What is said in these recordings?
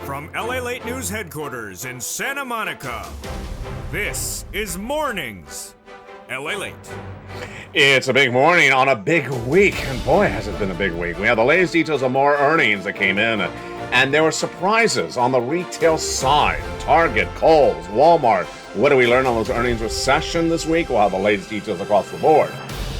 From LALATE News headquarters in Santa Monica, this is Mornings LALATE. It's a big morning on a big week, and boy, has it been a big week. We have the latest details of more earnings that came in, and there were surprises on the retail side. Target, Kohl's, Walmart. What do we learn on those earnings recession this week? We'll have the latest details across the board.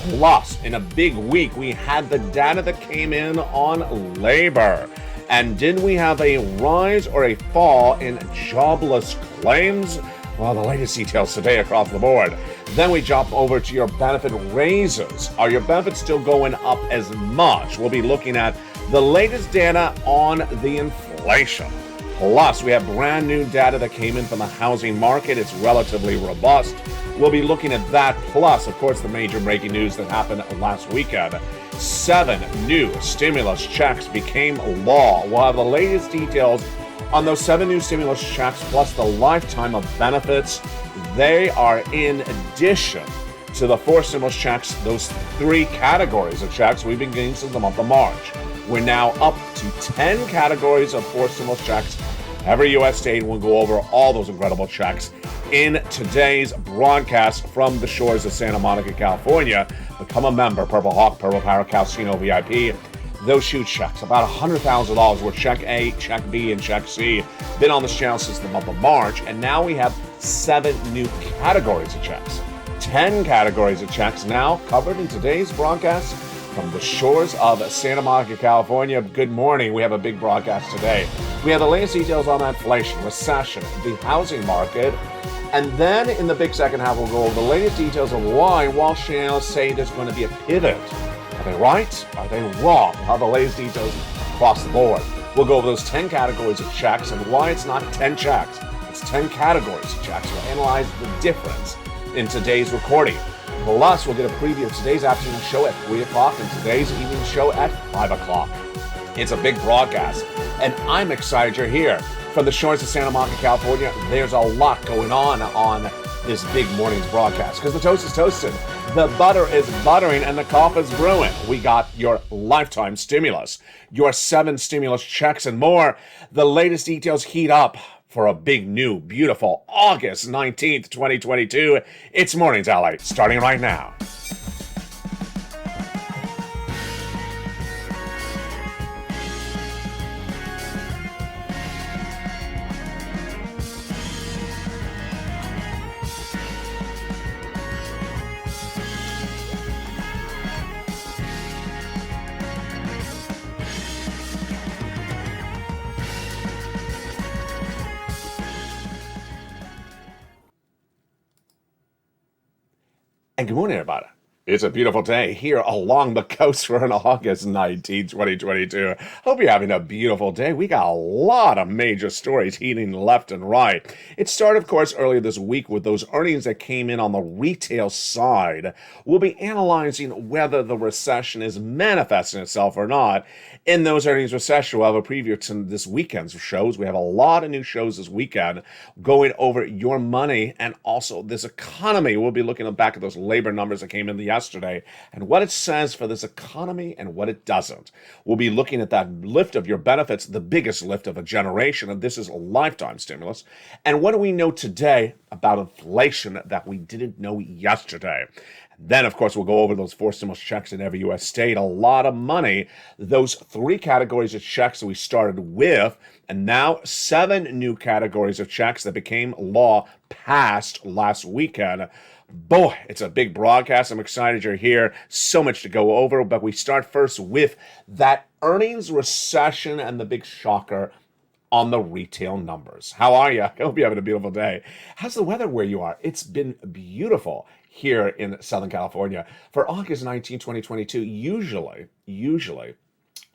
Plus, in a big week, we had the data that came in on labor. And did we have a rise or a fall in jobless claims? Well, the latest details today across the board. Then we jump over to your benefit raises. Are your benefits still going up as much? We'll be looking at the latest data on the inflation. Plus, we have brand new data that came in from the housing market. It's relatively robust. We'll be looking at that. Plus, of course, the major breaking news that happened last weekend. 7 new stimulus checks became law. We'll have the latest details on those 7 new stimulus checks, plus the lifetime of benefits. They are in addition to the 4 stimulus checks, those 3 categories of checks we've been getting since the month of March. We're now up to 10 categories of 4 stimulus checks. Every U.S. state will go over all those incredible checks in today's broadcast from the shores of Santa Monica, California. Become a member, Purple Hawk, Purple Power Casino VIP. Those shoe checks, about $100,000 worth, check A, check B, and check C. Been on this channel since the month of March, and now we have 7 new categories of checks. 10 categories of checks now covered in today's broadcast from the shores of Santa Monica, California. Good morning. We have a big broadcast today. We have the latest details on inflation, recession, the housing market, and then in the big second half, we'll go over the latest details of why Wall Street analysts say there's going to be a pivot. Are they right? Are they wrong? We'll have the latest details across the board. We'll go over those 10 categories of checks and why it's not 10 checks. It's 10 categories of checks. We'll analyze the difference in today's recording. Plus, we'll get a preview of today's afternoon show at 3 o'clock and today's evening show at 5 o'clock. It's a big broadcast, and I'm excited you're here. From the shores of Santa Monica, California, there's a lot going on this big morning's broadcast because the toast is toasted, the butter is buttering, and the coffee is brewing. We got your lifetime stimulus, your 7 stimulus checks, and more. The latest details heat up for a big, new, beautiful August 19th, 2022. It's Mornings LA, starting right now. And good morning, everybody. It's a beautiful day here along the coast for an August 19, 2022. Hope you're having a beautiful day. We got a lot of major stories heating left and right. It started, of course, earlier this week with those earnings that came in on the retail side. We'll be analyzing whether the recession is manifesting itself or not. In those earnings recession, we'll have a preview to this weekend's shows. We have a lot of new shows this weekend going over your money and also this economy. We'll be looking back at those labor numbers that came in yesterday and what it says for this economy and what it doesn't. We'll be looking at that lift of your benefits, the biggest lift of a generation, and this is a lifetime stimulus. And what do we know today about inflation that we didn't know yesterday? Then, of course, we'll go over those 4 stimulus checks in every U.S. state. A lot of money. Those 3 categories of checks that we started with, and now 7 new categories of checks that became law passed last weekend. Boy, it's a big broadcast. I'm excited you're here. So much to go over, but we start first with that earnings recession and the big shocker on the retail numbers. How are you? I hope you're having a beautiful day. How's the weather where you are? It's been beautiful here in Southern California. For August 19, 2022, usually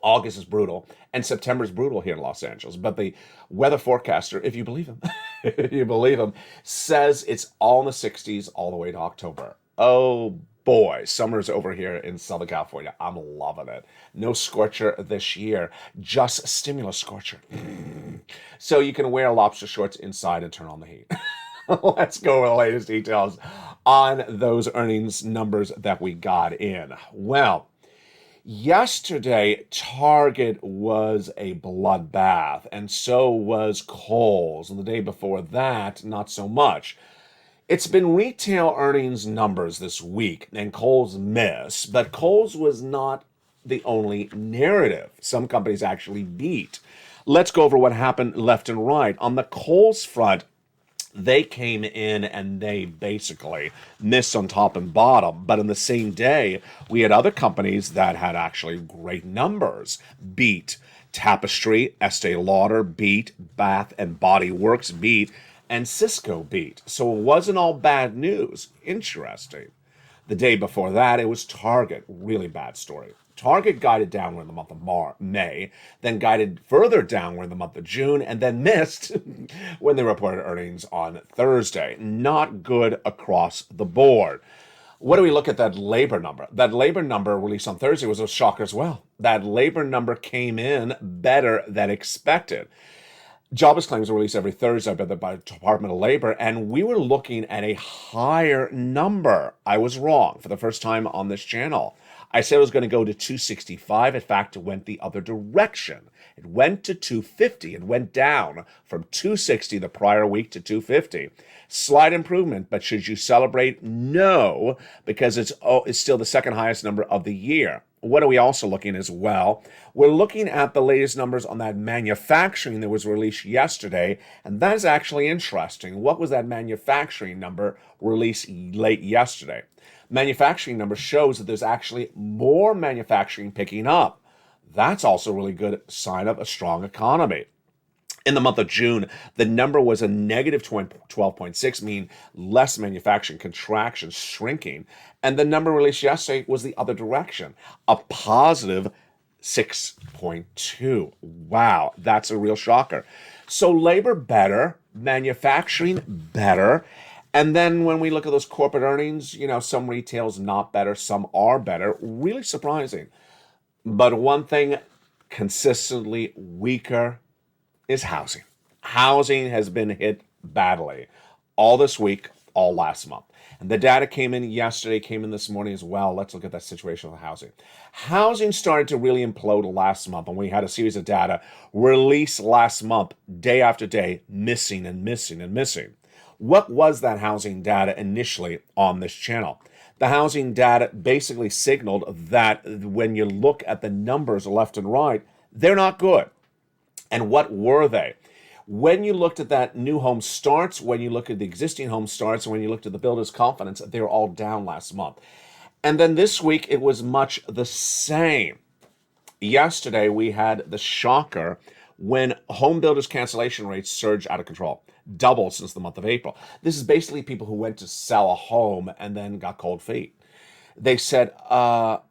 August is brutal and September is brutal here in Los Angeles. But the weather forecaster, if you believe him, says it's all in the 60s all the way to October. Oh boy, summer's over here in Southern California. I'm loving it. No scorcher this year, just stimulus scorcher. So you can wear lobster shorts inside and turn on the heat. Let's go with the latest details on those earnings numbers that we got in. Well, Yesterday, Target was a bloodbath, and so was Kohl's. And the day before that, not so much. It's been retail earnings numbers this week, and Kohl's missed, but Kohl's was not the only narrative. Some companies actually beat. Let's go over what happened left and right. On the Kohl's front, they came in and they basically missed on top and bottom. But in the same day, we had other companies that had actually great numbers beat. Tapestry, Estee Lauder beat, Bath and Body Works beat, and Cisco beat. So it wasn't all bad news. Interesting. The day before that, it was Target. Really bad story. Target guided downward in the month of May, then guided further downward in the month of June, and then missed when they reported earnings on Thursday. Not good across the board. What do we look at that labor number? That labor number released on Thursday was a shocker as well. That labor number came in better than expected. Jobless claims are released every Thursday by the Department of Labor, and we were looking at a higher number. I was wrong for the first time on this channel. I said it was going to go to 265. In fact, it went the other direction. It went to 250. It went down from 260 the prior week to 250. Slight improvement, but should you celebrate? No, because it's still the second highest number of the year. What are we also looking as well? We're looking at the latest numbers on that manufacturing that was released yesterday, and that is actually interesting. What was that manufacturing number released late yesterday? Manufacturing number shows that there's actually more manufacturing picking up. That's also a really good sign of a strong economy. In the month of June, the number was a negative 12.6, meaning less manufacturing contraction, shrinking. And the number released yesterday was the other direction, a positive 6.2. Wow, that's a real shocker. So labor better, manufacturing better. And then when we look at those corporate earnings, some retail's not better, some are better. Really surprising. But one thing consistently weaker is housing. Housing has been hit badly all this week, all last month. And the data came in yesterday, came in this morning as well. Let's look at that situation with housing. Housing started to really implode last month, and we had a series of data released last month, day after day, missing and missing and missing. What was that housing data initially on this channel? The housing data basically signaled that when you look at the numbers left and right, they're not good. And what were they? When you looked at that new home starts, when you look at the existing home starts, and when you looked at the builder's confidence, they were all down last month. And then this week, it was much the same. Yesterday, we had the shocker when home builders' cancellation rates surged out of control. Doubled since the month of April. This is basically people who went to sell a home and then got cold feet. They said, I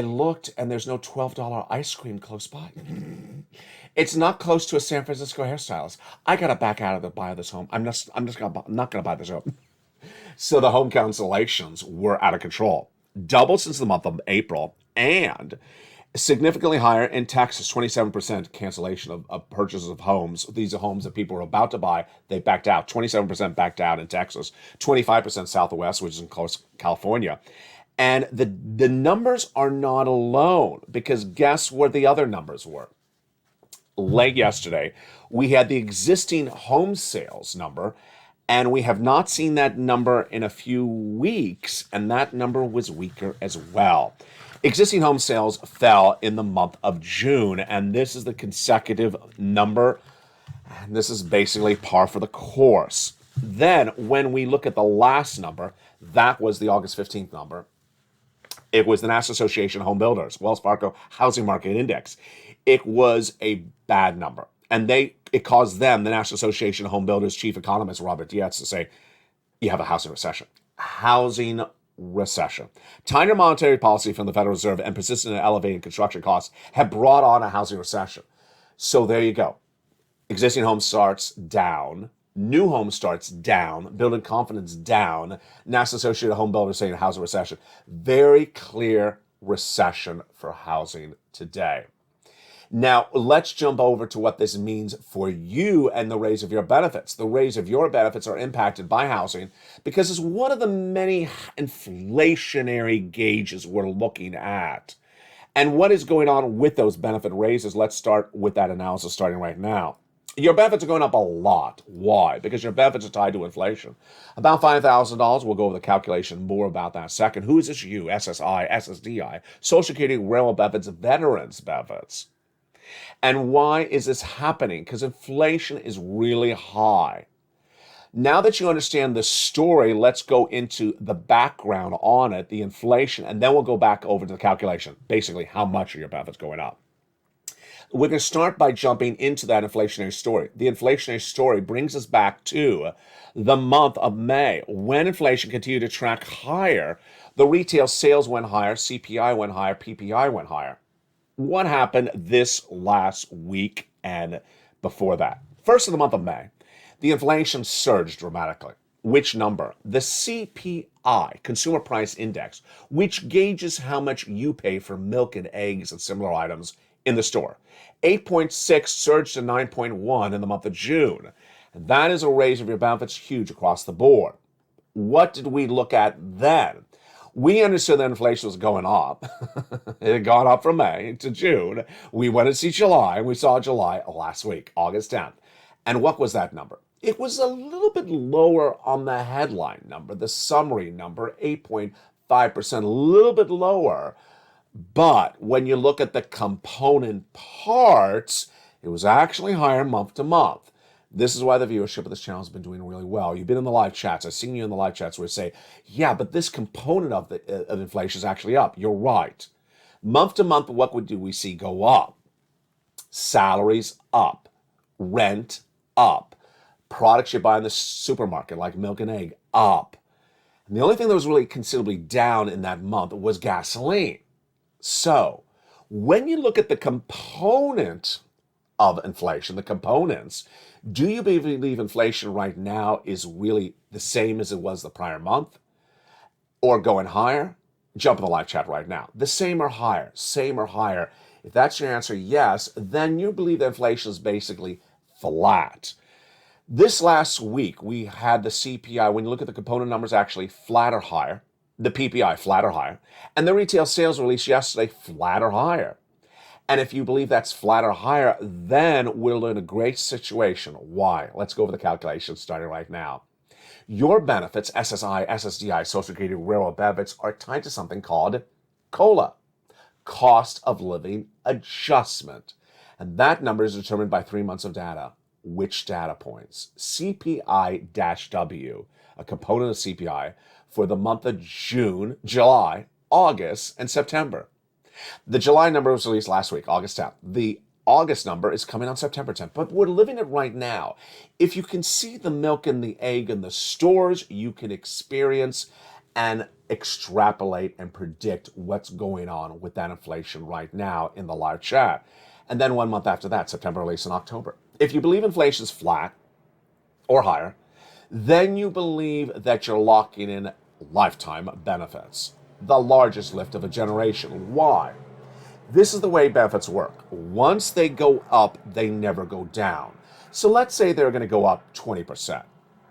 looked and there's no $12 ice cream close by. It's not close to a San Francisco hairstylist. I gotta back out of the buy of this home. I'm not gonna buy this home. So the home cancellations were out of control. Doubled since the month of April, and significantly higher in Texas, 27% cancellation of purchases of homes. These are homes that people were about to buy. They backed out. 27% backed out in Texas. 25% Southwest, which is in close California. And the numbers are not alone, because guess what the other numbers were? Late yesterday, we had the existing home sales number, and we have not seen that number in a few weeks, and that number was weaker as well. Existing home sales fell in the month of June, and this is the consecutive number, and this is basically par for the course. Then, when we look at the last number, that was the August 15th number. It was the National Association of Home Builders, Wells Fargo Housing Market Index. It was a bad number, and it caused them, the National Association of Home Builders chief economist Robert Dietz, to say, you have a housing recession. Housing recession. Tighter monetary policy from the Federal Reserve and persistent and elevated construction costs have brought on a housing recession. So there you go. Existing home starts down. New home starts down. Building confidence down. National Association of Home Builders saying housing recession. Very clear recession for housing today. Now, let's jump over to what this means for you and the raise of your benefits. The raise of your benefits are impacted by housing because it's one of the many inflationary gauges we're looking at. And what is going on with those benefit raises? Let's start with that analysis starting right now. Your benefits are going up a lot. Why? Because your benefits are tied to inflation. About $5,000. We'll go over the calculation more about that in a second. Who is this you? SSI, SSDI, Social Security, Railroad benefits, veterans benefits. And why is this happening? Because inflation is really high. Now that you understand the story, let's go into the background on it, the inflation, and then we'll go back over to the calculation. Basically, how much are your benefits going up? We're going to start by jumping into that inflationary story. The inflationary story brings us back to the month of May, when inflation continued to track higher. The retail sales went higher, CPI went higher, PPI went higher. What happened this last week and before that? First of the month of May, the inflation surged dramatically. Which number? The CPI, Consumer Price Index, which gauges how much you pay for milk and eggs and similar items in the store. 8.6 surged to 9.1 in the month of June. And that is a raise of your benefits huge across the board. What did we look at then? We understood that inflation was going up. It had gone up from May to June. We went to see July, and we saw July last week, August 10th. And what was that number? It was a little bit lower on the headline number, the summary number, 8.5%, a little bit lower. But when you look at the component parts, it was actually higher month to month. This is why the viewership of this channel has been doing really well. You've been in the live chats. I've seen you in the live chats where you say, yeah, but this component of inflation is actually up. You're right. Month to month, what do we see go up? Salaries up. Rent up. Products you buy in the supermarket, like milk and egg, up. And the only thing that was really considerably down in that month was gasoline. So, when you look at the component of inflation, the components, do you believe inflation right now is really the same as it was the prior month? Or going higher? Jump in the live chat right now. The same or higher? Same or higher? If that's your answer, yes, then you believe that inflation is basically flat. This last week, we had the CPI, when you look at the component numbers, actually flat or higher. The PPI, flat or higher. And the retail sales release yesterday, flat or higher. And if you believe that's flat or higher, then we're in a great situation. Why? Let's go over the calculation starting right now. Your benefits, SSI, SSDI, Social Security, Railroad benefits, are tied to something called COLA, Cost of Living Adjustment. And that number is determined by 3 months of data. Which data points? CPI-W, a component of CPI, for the month of June, July, August, and September. The July number was released last week, August 10th. The August number is coming on September 10th, but we're living it right now. If you can see the milk and the egg in the stores, you can experience and extrapolate and predict what's going on with that inflation right now in the live chat. And then 1 month after that, September release in October. If you believe inflation is flat or higher, then you believe that you're locking in lifetime benefits, the largest lift of a generation. Why? This is the way benefits work. Once they go up, they never go down. So let's say they're going to go up 20%.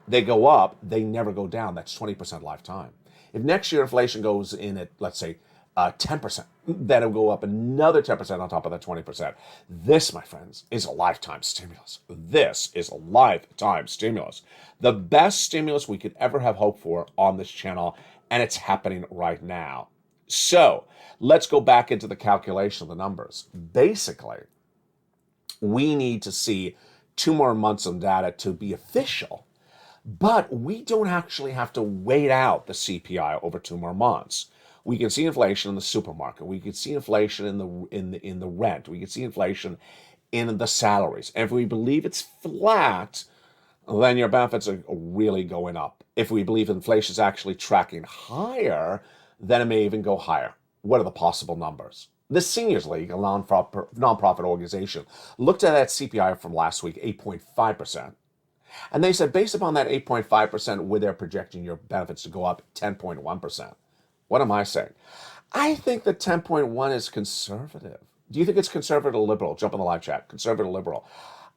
They go up, they never go down. That's 20% lifetime. If next year inflation goes in at, let's say, 10%, then it'll go up another 10% on top of that 20%. This, my friends, is a lifetime stimulus. This is a lifetime stimulus. The best stimulus we could ever have hoped for on this channel, and it's happening right now. So let's go back into the calculation of the numbers. Basically, we need to see 2 more months of data to be official, but we don't actually have to wait out the CPI over 2 more months. We can see inflation in the supermarket. We can see inflation in the rent. We can see inflation in the salaries. And if we believe it's flat, then your benefits are really going up. If we believe inflation is actually tracking higher, then it may even go higher. What are the possible numbers? The Seniors League, a nonprofit organization, looked at that CPI from last week, 8.5%. And they said, based upon that 8.5%, they're projecting your benefits to go up 10.1%. What am I saying? I think that 10.1 is conservative. Do you think it's conservative or liberal? Jump in the live chat. Conservative or liberal?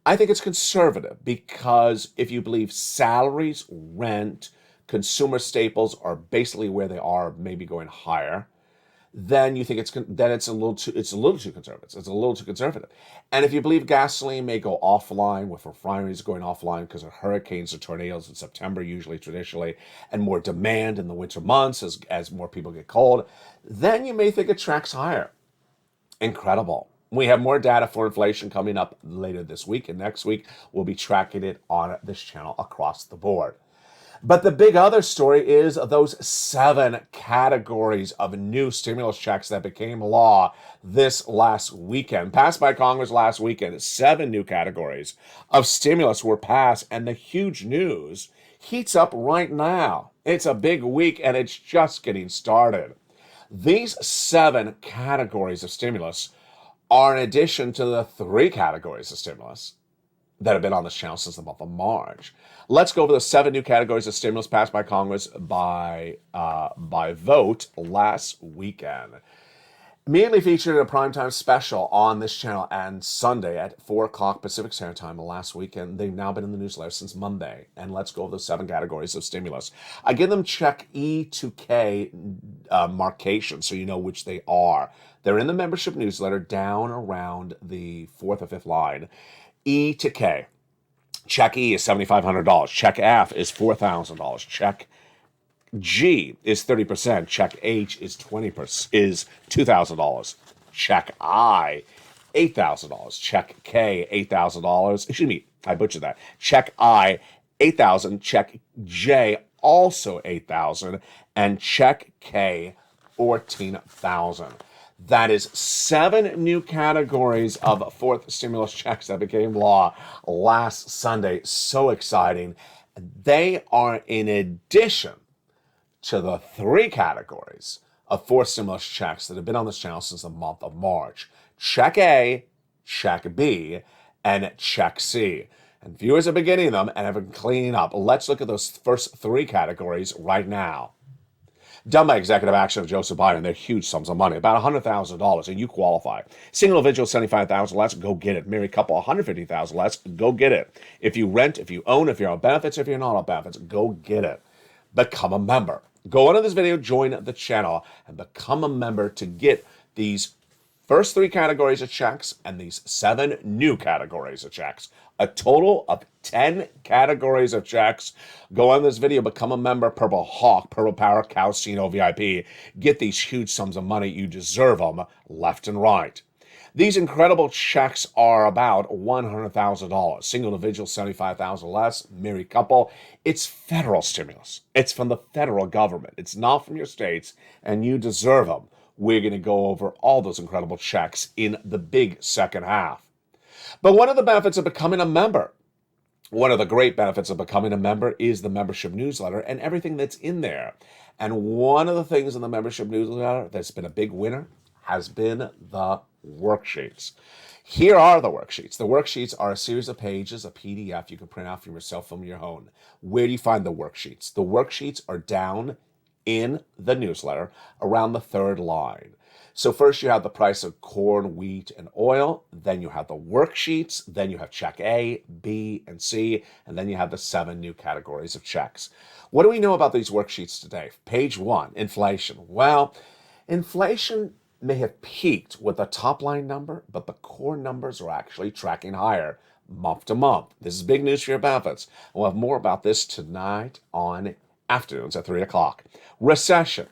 I think it's conservative because if you believe salaries, rent, consumer staples are basically where they are, maybe going higher, then you think it's a little too conservative. It's a little too conservative. And if you believe gasoline may go offline, with refineries going offline because of hurricanes or tornadoes in September, usually traditionally, and more demand in the winter months as more people get cold, then you may think it tracks higher. Incredible. We have more data for inflation coming up later this week, and next week we'll be tracking it on this channel across the board. But the big other story is those 7 categories of new stimulus checks that became law this last weekend, passed by Congress last weekend. 7 new categories of stimulus were passed, and the huge news heats up right now. It's a big week, and it's just getting started. These 7 categories of stimulus are in addition to the 3 categories of stimulus that have been on this channel since the month of March. Let's go over the 7 new categories of stimulus passed by Congress by vote last weekend. Immediately featured in a primetime special on this channel and Sunday at 4 o'clock Pacific Standard Time last weekend. They've now been in the newsletter since Monday. And let's go over the 7 categories of stimulus. I give them check E to K markation so you know which they are. They're in the membership newsletter down around the 4th or 5th line. E to K. Check E is $7,500. Check F is $4,000. Check G is 30%. Check H is $2,000. Check I, $8,000. Check K, $8,000. Excuse me, I butchered that. Check I, $8,000. Check J, also $8,000. And check K, $14,000. That is 7 new categories of 4th stimulus checks that became law last Sunday. So exciting. They are in addition to the 3 categories of 4th stimulus checks that have been on this channel since the month of March. Check A, Check B, and Check C. And viewers have been getting them and have been cleaning up. Let's look at those first 3 categories right now. Done by executive action of Joseph Biden, they're huge sums of money, about $100,000, and you qualify. Single individual, $75,000 less, go get it. Married couple, $150,000 less, go get it. If you rent, if you own, if you're on benefits, if you're not on benefits, go get it. Become a member. Go under this video, join the channel, and become a member to get these first 3 categories of checks and these 7 new categories of checks. A total of 10 categories of checks. Go on this video, become a member, Purple Hawk, Purple Power, Calcino VIP. Get these huge sums of money. You deserve them left and right. These incredible checks are about $100,000. Single individual, $75,000 less. Married couple. It's federal stimulus. It's from the federal government. It's not from your states, and you deserve them. We're going to go over all those incredible checks in the big second half. But one of the benefits of becoming a member, one of the great benefits of becoming a member is the membership newsletter and everything that's in there. And one of the things in the membership newsletter that's been a big winner has been the worksheets. Here are the worksheets. The worksheets are a series of pages, a PDF you can print out from your cell phone or your home. Where do you find the worksheets? The worksheets are down in the newsletter around the 3rd line. So first you have the price of corn, wheat, and oil. Then you have the worksheets. Then you have check A, B, and C. And then you have the 7 new categories of checks. What do we know about these worksheets today? Page 1, inflation. Well, inflation may have peaked with the top line number, but the core numbers are actually tracking higher month to month. This is big news for your benefits. We'll have more about this tonight on afternoons at 3 o'clock. Recession.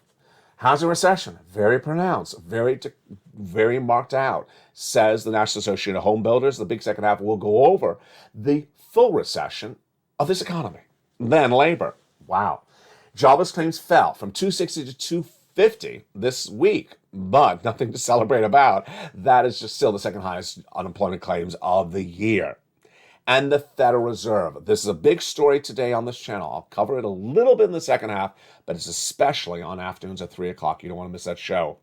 How's a recession? Very pronounced, very marked out, says the National Association of Home Builders. The big second half will go over the full recession of this economy. Then labor. Wow. Jobless claims fell from 260 to 250 this week, but nothing to celebrate about. That is just still the second highest unemployment claims of the year. And the Federal Reserve. This is a big story today on this channel. I'll cover it a little bit in the second half, but it's especially on afternoons at 3 o'clock. You don't want to miss that show.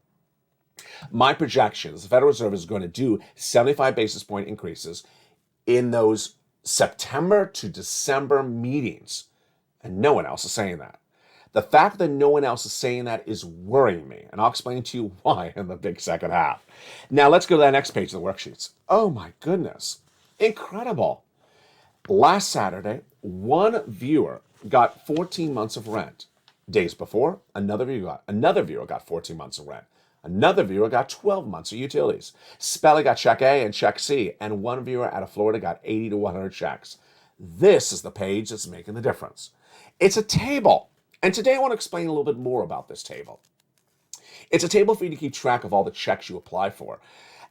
My projections, the Federal Reserve is going to do 75 basis point increases in those September to December meetings. And no one else is saying that. The fact that no one else is saying that is worrying me. And I'll explain to you why in the big second half. Now let's go to that next page of the worksheets. Oh my goodness. Incredible. Last Saturday, one viewer got 14 months of rent. Days before, another viewer got 14 months of rent. Another viewer got 12 months of utilities. Spelly got check A and check C, and one viewer out of Florida got 80 to 100 checks. This is the page that's making the difference. It's a table, and today I want to explain a little bit more about this table. It's a table for you to keep track of all the checks you apply for.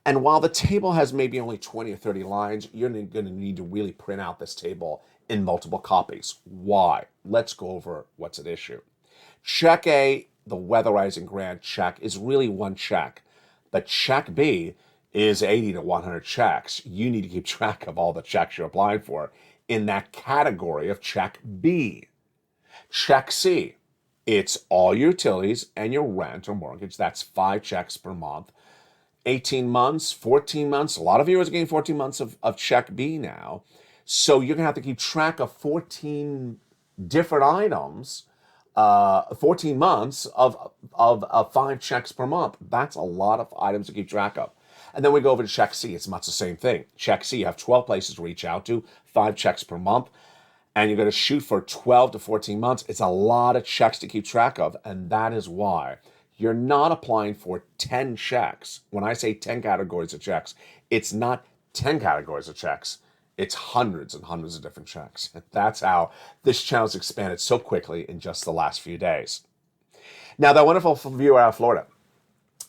And while the table has maybe only 20 or 30 lines, you're going to need to really print out this table in multiple copies. Why? Let's go over what's at issue. Check A, the weatherizing grant check, is really one check. But check B is 80 to 100 checks. You need to keep track of all the checks you're applying for in that category of check B. Check C, it's all your utilities and your rent or mortgage. That's 5 checks per month. 18 months, 14 months. A lot of viewers are getting 14 months of check B now. So you're going to have to keep track of 14 different items, 14 months of 5 checks per month. That's a lot of items to keep track of. And then we go over to check C. It's much the same thing. Check C, you have 12 places to reach out to, 5 checks per month, and you're going to shoot for 12 to 14 months. It's a lot of checks to keep track of, and that is why you're not applying for 10 checks. When I say 10 categories of checks, it's not 10 categories of checks. It's hundreds and hundreds of different checks. That's how this channel's expanded so quickly in just the last few days. Now, that wonderful viewer out of Florida,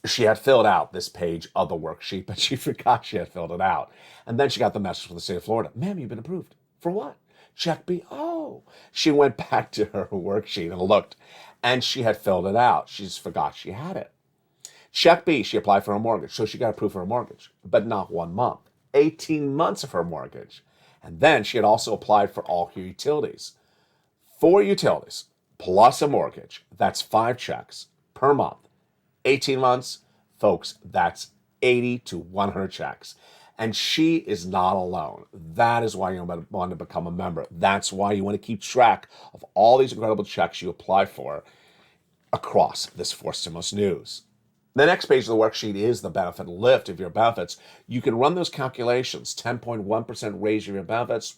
she had filled out this page of the worksheet, but she forgot she had filled it out. And then she got the message from the state of Florida. Ma'am, you've been approved. For what? Check B. Oh. She went back to her worksheet and looked, and she had filled it out. She just forgot she had it. Check B, she applied for a mortgage, so she got approved for a mortgage, but not 1 month. 18 months of her mortgage. And then she had also applied for all her utilities. 4 utilities plus a mortgage. That's 5 checks per month. 18 months, folks, that's 80 to 100 checks. And she is not alone. That is why you want to become a member. That's why you want to keep track of all these incredible checks you apply for across this 4 stimulus news. The next page of the worksheet is the benefit lift of your benefits. You can run those calculations. 10.1% raise your benefits.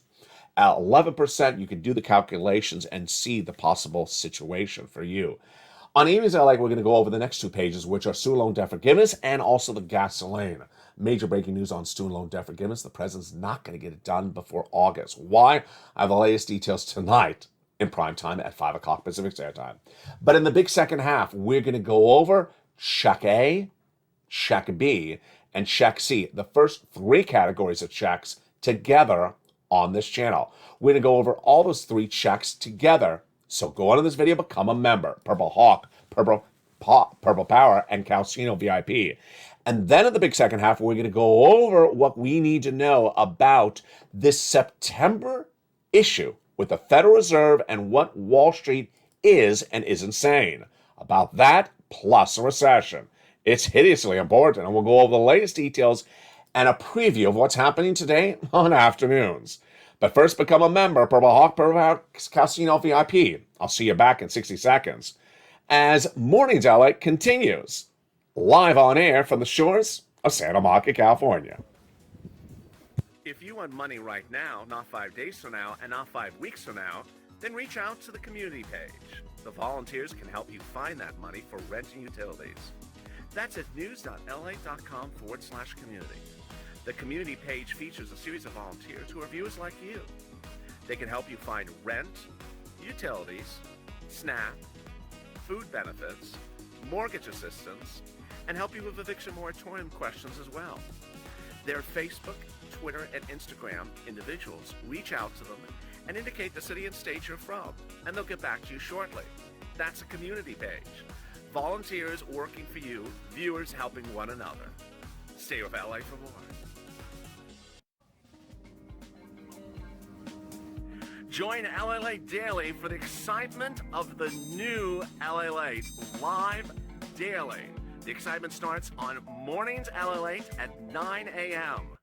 At 11%, you can do the calculations and see the possible situation for you. On Evenings I Like, we're going to go over the next 2 pages, which are student loan debt forgiveness and also the gasoline. Major breaking news on student loan debt forgiveness. The president's not going to get it done before August. Why? I have the latest details tonight in prime time at 5 o'clock Pacific Standard Time. But in the big second half, we're going to go over check A, check B, and check C. The first 3 categories of checks together on this channel. We're going to go over all those 3 checks together. So go on to this video, become a member. Purple Hawk, Purple Power, and Calcino VIP. And then in the big second half, we're going to go over what we need to know about this September issue with the Federal Reserve and what Wall Street is and isn't saying. About that, plus a recession. It's hideously important, and we'll go over the latest details and a preview of what's happening today on afternoons. But first, become a member, Purple Hawk, Purple Power, Calcino VIP. I'll see you back in 60 seconds as Mornings LA continues live on air from the shores of Santa Monica, California. If you want money right now, not 5 days from now, and not 5 weeks from now, then reach out to the community page. The volunteers can help you find that money for rent and utilities. That's at news.la.com/community. The community page features a series of volunteers who are viewers like you. They can help you find rent, utilities, SNAP, food benefits, mortgage assistance, and help you with eviction moratorium questions as well. Their Facebook, Twitter, and Instagram individuals reach out to them and indicate the city and state you're from, and they'll get back to you shortly. That's a community page. Volunteers working for you, viewers helping one another. Stay with LA for more. Join LALATE Daily for the excitement of the new LALATE live daily. The excitement starts on Mornings LALATE at 9 a.m.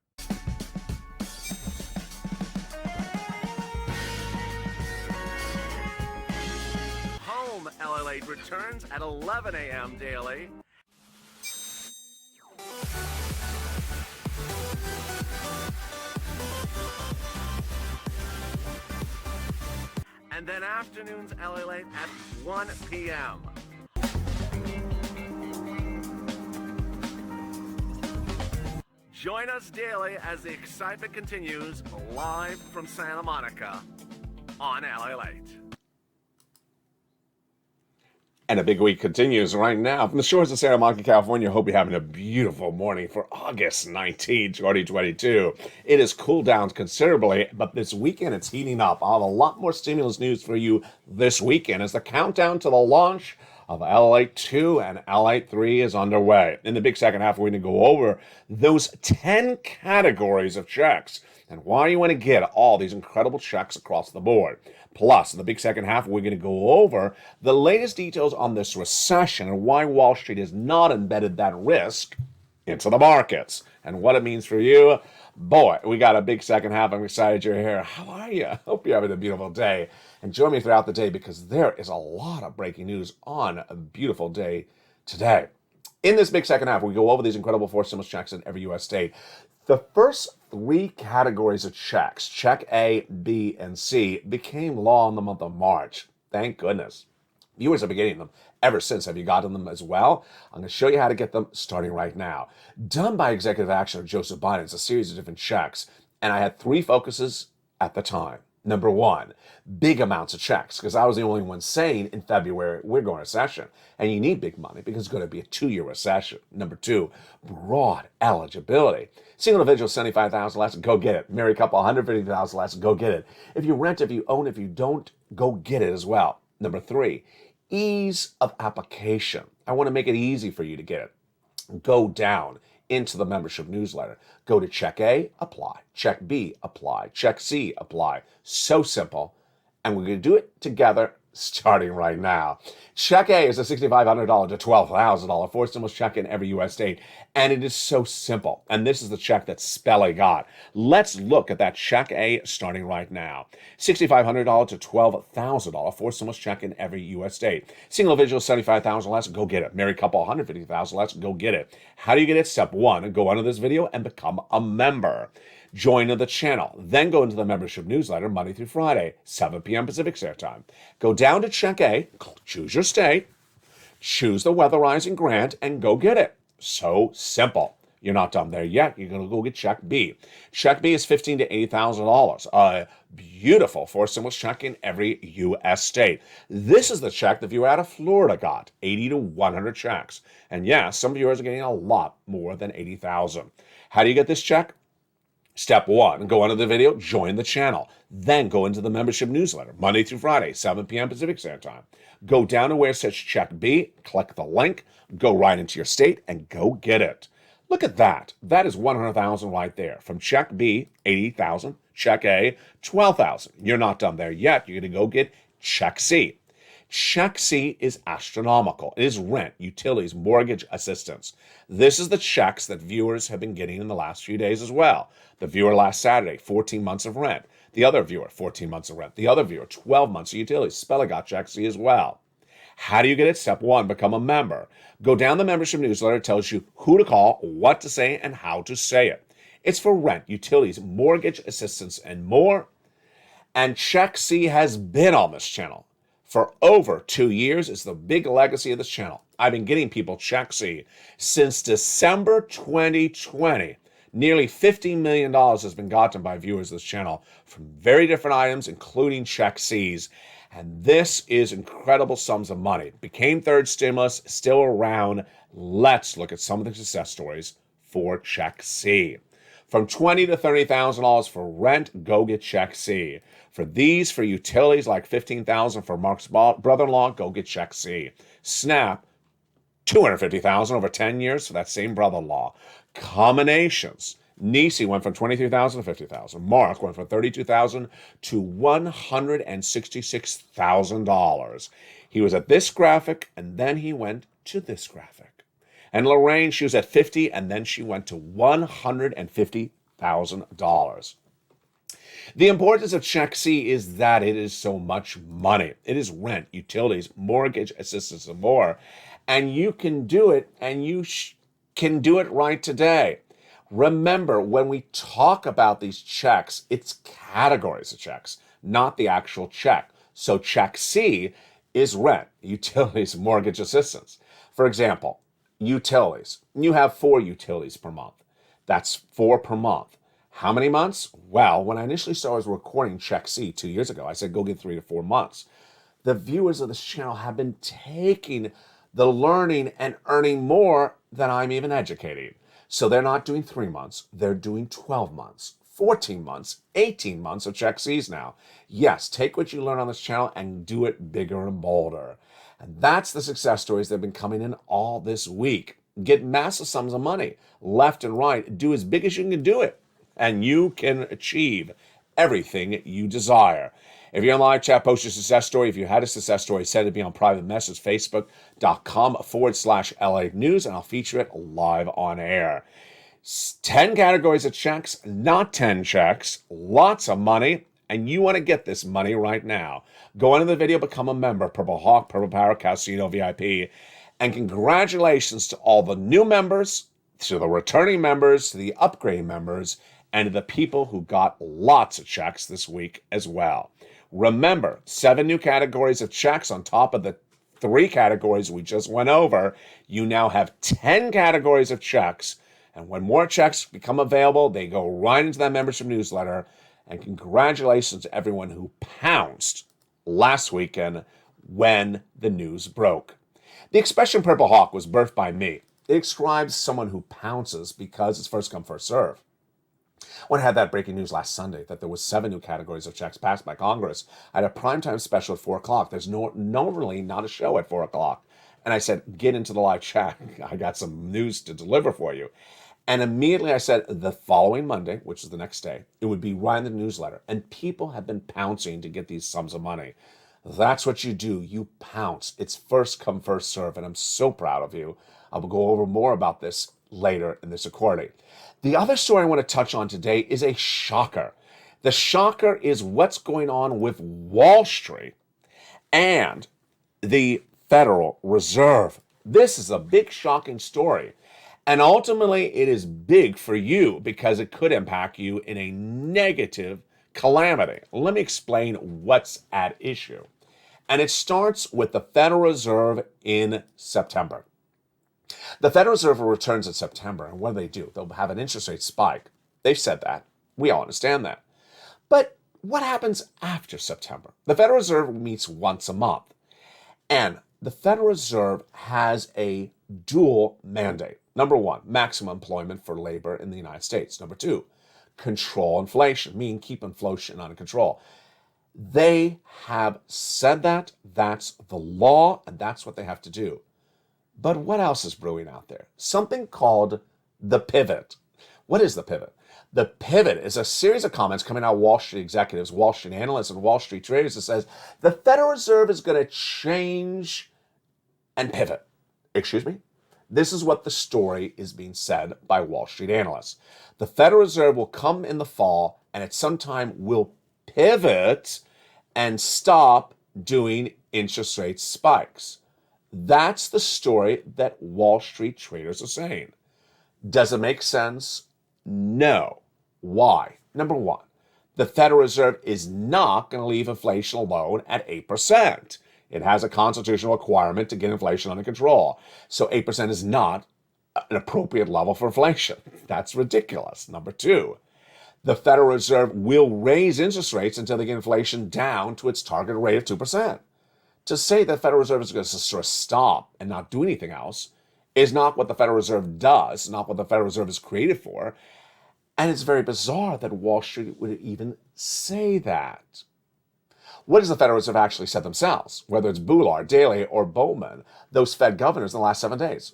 Home LALATE returns at 11 a.m. daily. And then afternoons LALATE at 1 p.m. Join us daily as the excitement continues live from Santa Monica on LALATE. And a big week continues right now from the shores of Santa Monica, California. Hope you're having a beautiful morning for August 19, 2022. It has cooled down considerably, but this weekend it's heating up. I'll have a lot more stimulus news for you this weekend as the countdown to the launch of LALATE 2 and LALATE 3 is underway. In the big second half, we're going to go over those 10 categories of checks and why you want to get all these incredible checks across the board. Plus, in the big second half, we're going to go over the latest details on this recession and why Wall Street has not embedded that risk into the markets and what it means for you. Boy, we got a big second half. I'm excited you're here. How are you? Hope you're having a beautiful day. And join me throughout the day because there is a lot of breaking news on a beautiful day today. In this big second half, we go over these incredible 4 stimulus checks in every U.S. state. The first 3 categories of checks, check A, B, and C, became law in the month of March. Thank goodness. Viewers have been getting them ever since. Have you gotten them as well? I'm going to show you how to get them starting right now. Done by executive action of Joseph Biden. It's a series of different checks. And I had 3 focuses at the time. Number 1, big amounts of checks, because I was the only one saying in February, we're going to recession. And you need big money because it's going to be a 2-year recession. Number 2, broad eligibility. Single individual, $75,000 less, go get it. Married couple, $150,000 less, go get it. If you rent, if you own, if you don't, go get it as well. Number 3, ease of application. I want to make it easy for you to get it. Go down into the membership newsletter. Go to check A, apply. Check B, apply. Check C, apply. So simple. And we're going to do it together starting right now. Check A is a $6,500 to $12,000 4 stimulus check in every U.S. state. And it is so simple. And this is the check that Spelly got. Let's look at that check A starting right now. $6,500 to $12,000 4 stimulus check in every U.S. state. Single individual, $75,000 less, go get it. Married couple, $150,000 less, go get it. How do you get it? Step 1, go under this video and become a member. Join the channel. Then go into the membership newsletter Monday through Friday, 7 p.m. Pacific Standard Time. Go down to check A, choose your state, choose the weatherizing grant, and go get it. So simple. You're not done there yet. You're going to go get check B. Check B is $15,000 to $80,000. A beautiful 4 stimulus check in every U.S. state. This is the check the viewer out of Florida got, 80 to 100 checks. And yeah, some viewers are getting a lot more than 80,000. How do you get this check? Step 1, go under the video, join the channel. Then go into the membership newsletter, Monday through Friday, 7 p.m. Pacific Standard Time. Go down to where it says check B, click the link, go right into your state, and go get it. Look at that. That is 100,000 right there. From check B, 80,000, check A, 12,000. You're not done there yet. You're going to go get check C. Check C is astronomical. It is rent, utilities, mortgage assistance. This is the checks that viewers have been getting in the last few days as well. The viewer last Saturday, 14 months of rent. The other viewer, 14 months of rent. The other viewer, 12 months of utilities. Spella got check C as well. How do you get it? Step 1, become a member. Go down the membership newsletter. It tells you who to call, what to say, and how to say it. It's for rent, utilities, mortgage assistance, and more. And check C has been on this channel for over 2 years. It's the big legacy of this channel. I've been getting people check C since December 2020. Nearly $50 million has been gotten by viewers of this channel from very different items, including check Cs. And this is incredible sums of money. Became third stimulus, still around. Let's look at some of the success stories for check C. From $20,000 to $30,000 for rent, go get check C. For these, for utilities like $15,000 for Mark's brother-in-law, go get check C. SNAP, $250,000 over 10 years for that same brother-in-law. Combinations. Nisi went from $23,000 to $50,000. Mark went from $32,000 to $166,000. He was at this graphic, and then he went to this graphic. And Lorraine, she was at $50,000, and then she went to $150,000. The importance of check C is that it is so much money. It is rent, utilities, mortgage assistance, and more. And you can do it, and you can do it right today. Remember, when we talk about these checks, it's categories of checks, not the actual check. So check C is rent, utilities, mortgage assistance. For example, utilities. You have 4 utilities per month. That's 4 per month. How many months? Well, when I initially started recording Check C 2 years ago, I said go get 3 to 4 months. The viewers of this channel have been taking the learning and earning more than I'm even educating. So they're not doing 3 months, they're doing 12 months, 14 months, 18 months of Check C's now. Yes, take what you learn on this channel and do it bigger and bolder. And that's the success stories that have been coming in all this week. Get massive sums of money left and right. Do as big as you can do it, and you can achieve everything you desire. If you're in live chat, post your success story. If you had a success story, send it to me on private message, facebook.com/LA News, and I'll feature it live on air. 10 categories of checks, not 10 checks, lots of money, and you want to get this money right now. Go into the video, become a member, Purple Hawk, Purple Power, Casino VIP, and congratulations to all the new members, to the returning members, to the upgrade members, and to the people who got lots of checks this week as well. Remember, 7 new categories of checks on top of the 3 categories we just went over. You now have 10 categories of checks. And when more checks become available, they go right into that membership newsletter. And congratulations to everyone who pounced last weekend when the news broke. The expression Purple Hawk was birthed by me. It describes someone who pounces because it's first come, first serve. When I had that breaking news last Sunday that there was 7 new categories of checks passed by Congress, I had a primetime special at 4 o'clock. There's normally not a show at 4 o'clock. And I said, get into the live chat. I got some news to deliver for you. And immediately I said the following Monday, which is the next day, it would be right in the newsletter. And people have been pouncing to get these sums of money. That's what you do. You pounce. It's first come, first serve. And I'm so proud of you. I will go over more about this later in this recording. The other story I want to touch on today is a shocker. The shocker is what's going on with Wall Street and the Federal Reserve. This is a big, shocking story. And ultimately, it is big for you because it could impact you in a negative calamity. Let me explain what's at issue. And it starts with the Federal Reserve in September. The Federal Reserve returns in September, and what do? They'll have an interest rate spike. They've said that. We all understand that. But what happens after September? The Federal Reserve meets once a month, and the Federal Reserve has a dual mandate. Number 1, maximum employment for labor in the United States. Number 2, control inflation, meaning keep inflation under control. They have said that. That's the law, and that's what they have to do. But what else is brewing out there? Something called the pivot. What is the pivot? The pivot is a series of comments coming out of Wall Street executives, Wall Street analysts, and Wall Street traders that says the Federal Reserve is going to change and pivot. Excuse me? This is what the story is being said by Wall Street analysts. The Federal Reserve will come in the fall and at some time will pivot and stop doing interest rate spikes. That's the story that Wall Street traders are saying. Does it make sense? No. Why? Number 1, the Federal Reserve is not going to leave inflation alone at 8%. It has a constitutional requirement to get inflation under control. So 8% is not an appropriate level for inflation. That's ridiculous. Number 2, the Federal Reserve will raise interest rates until they get inflation down to its target rate of 2%. To say that the Federal Reserve is going to sort of stop and not do anything else is not what the Federal Reserve does, not what the Federal Reserve is created for. And it's very bizarre that Wall Street would even say that. What has the Federal Reserve actually said themselves? Whether it's Boulard, Daly, or Bowman, those Fed governors in the last 7 days.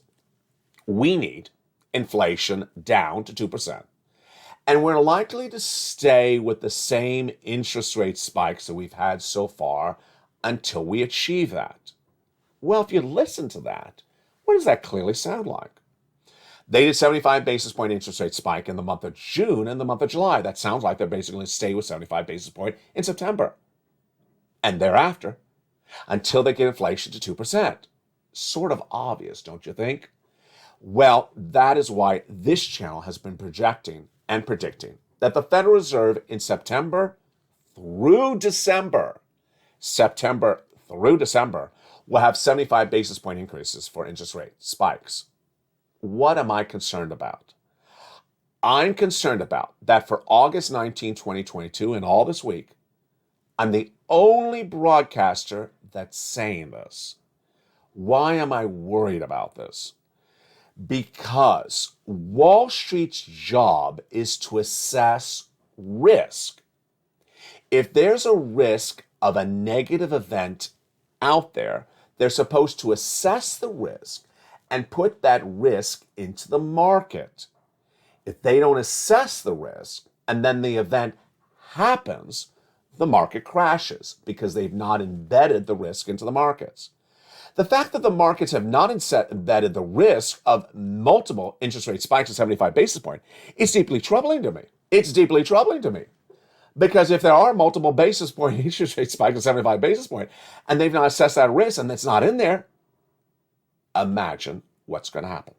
We need inflation down to 2%. And we're likely to stay with the same interest rate spikes that we've had so far until we achieve that. Well, if you listen to that, what does that clearly sound like? They did 75 basis point interest rate spike in the month of June and the month of July. That sounds like they're basically going to stay with 75 basis point in September and thereafter until they get inflation to 2%. Sort of obvious, don't you think? Well, that is why this channel has been projecting and predicting that the Federal Reserve in September through December will have 75 basis point increases for interest rate spikes. What am I concerned about? I'm concerned about that for August 19, 2022, and all this week, I'm the only broadcaster that's saying this. Why am I worried about this? Because Wall Street's job is to assess risk. If there's a risk of a negative event out there, they're supposed to assess the risk and put that risk into the market. If they don't assess the risk and then the event happens, the market crashes because they've not embedded the risk into the markets. The fact that the markets have not embedded the risk of multiple interest rate spikes of 75 basis points is deeply troubling to me. It's deeply troubling to me. Because if there are multiple basis point interest rate spikes of 75 basis points and they've not assessed that risk and it's not in there, imagine what's going to happen.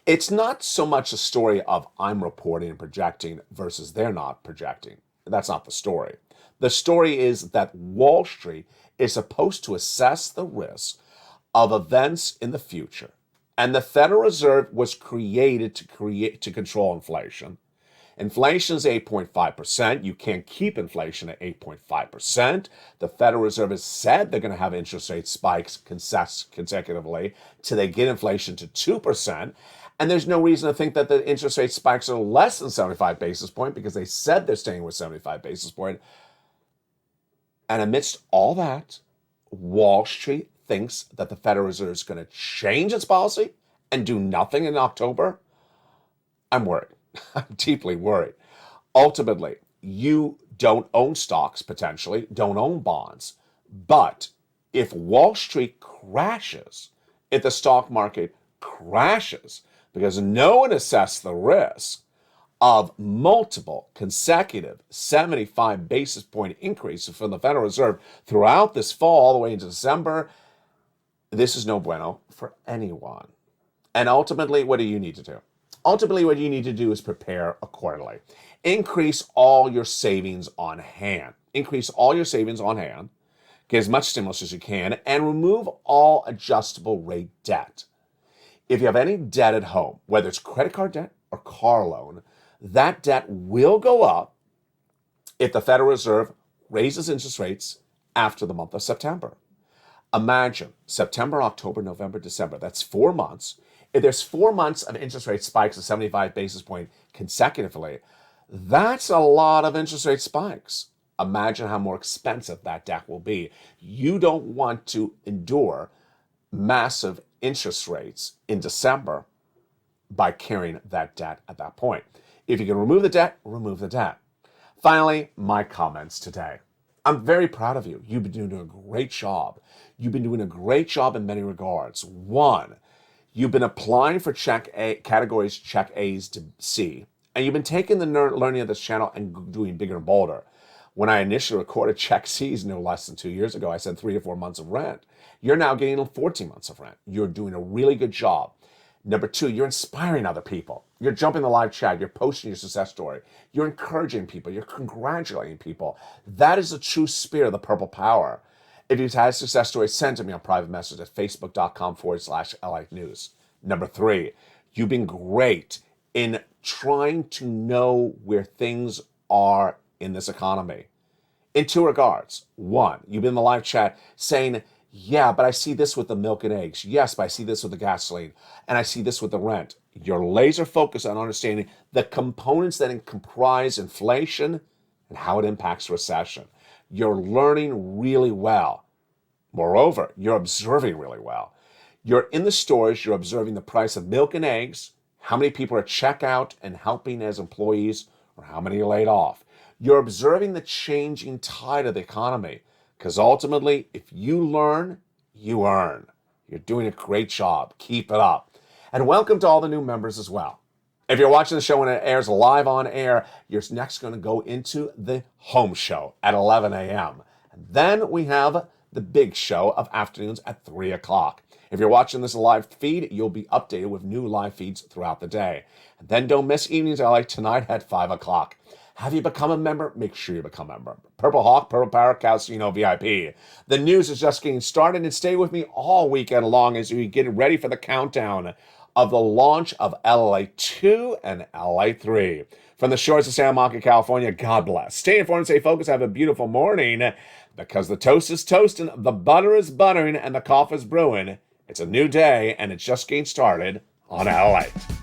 It's not so much a story of I'm reporting and projecting versus they're not projecting. That's not the story. The story is that Wall Street is supposed to assess the risk of events in the future. And the Federal Reserve was created to control inflation. Inflation is 8.5%. You can't keep inflation at 8.5%. The Federal Reserve has said they're going to have interest rate spikes consecutively till they get inflation to 2%. And there's no reason to think that the interest rate spikes are less than 75 basis points because they said they're staying with 75 basis points. And amidst all that, Wall Street thinks that the Federal Reserve is going to change its policy and do nothing in October. I'm worried. I'm deeply worried. Ultimately, you don't own stocks, potentially, don't own bonds. But if Wall Street crashes, if the stock market crashes, because no one assessed the risk of multiple consecutive 75 basis point increases from the Federal Reserve throughout this fall all the way into December, this is no bueno for anyone. And ultimately, what do you need to do? Ultimately, what you need to do is prepare accordingly. Increase all your savings on hand. Increase all your savings on hand. Get as much stimulus as you can and remove all adjustable rate debt. If you have any debt at home, whether it's credit card debt or car loan, that debt will go up if the Federal Reserve raises interest rates after the month of September. Imagine September, October, November, December. That's 4 months. If there's 4 months of interest rate spikes of 75 basis points consecutively, that's a lot of interest rate spikes. Imagine how more expensive that debt will be. You don't want to endure massive interest rates in December by carrying that debt at that point. If you can remove the debt, remove the debt. Finally, my comments today. I'm very proud of you. You've been doing a great job. You've been doing a great job in many regards. One, you've been applying for categories check A's to C, and you've been taking the learning of this channel and doing bigger and bolder. When I initially recorded check C's no less than 2 years ago, I said 3 to 4 months of rent. You're now getting 14 months of rent. You're doing a really good job. Number two, you're inspiring other people. You're jumping the live chat. You're posting your success story. You're encouraging people. You're congratulating people. That is the true spirit of the Purple Power. If you've had a success story, send to me on private message at facebook.com/LALATE news. Number three, you've been great in trying to know where things are in this economy. In two regards. One, you've been in the live chat saying, yeah, but I see this with the milk and eggs. Yes, but I see this with the gasoline. And I see this with the rent. You're laser focused on understanding the components that comprise inflation and how it impacts recession. You're learning really well. Moreover, you're observing really well. You're in the stores, you're observing the price of milk and eggs, how many people are checkout and helping as employees, or how many are laid off. You're observing the changing tide of the economy. Because ultimately, if you learn, you earn. You're doing a great job. Keep it up. And welcome to all the new members as well. If you're watching the show when it airs live on air, you're next going to go into the home show at 11 a.m. And then we have the big show of afternoons at 3 o'clock. If you're watching this live feed, you'll be updated with new live feeds throughout the day. And then don't miss Evenings like tonight at 5 o'clock. Have you become a member? Make sure you become a member. Purple Hawk, Purple Power, Casino VIP. The news is just getting started, and stay with me all weekend long as we get ready for the countdown of the launch of LALATE 2 and LALATE 3. From the shores of Santa Monica, California, God bless. Stay informed, stay focused, have a beautiful morning, because the toast is toasting, the butter is buttering, and the coffee is brewing. It's a new day, and it's just getting started on LALATE.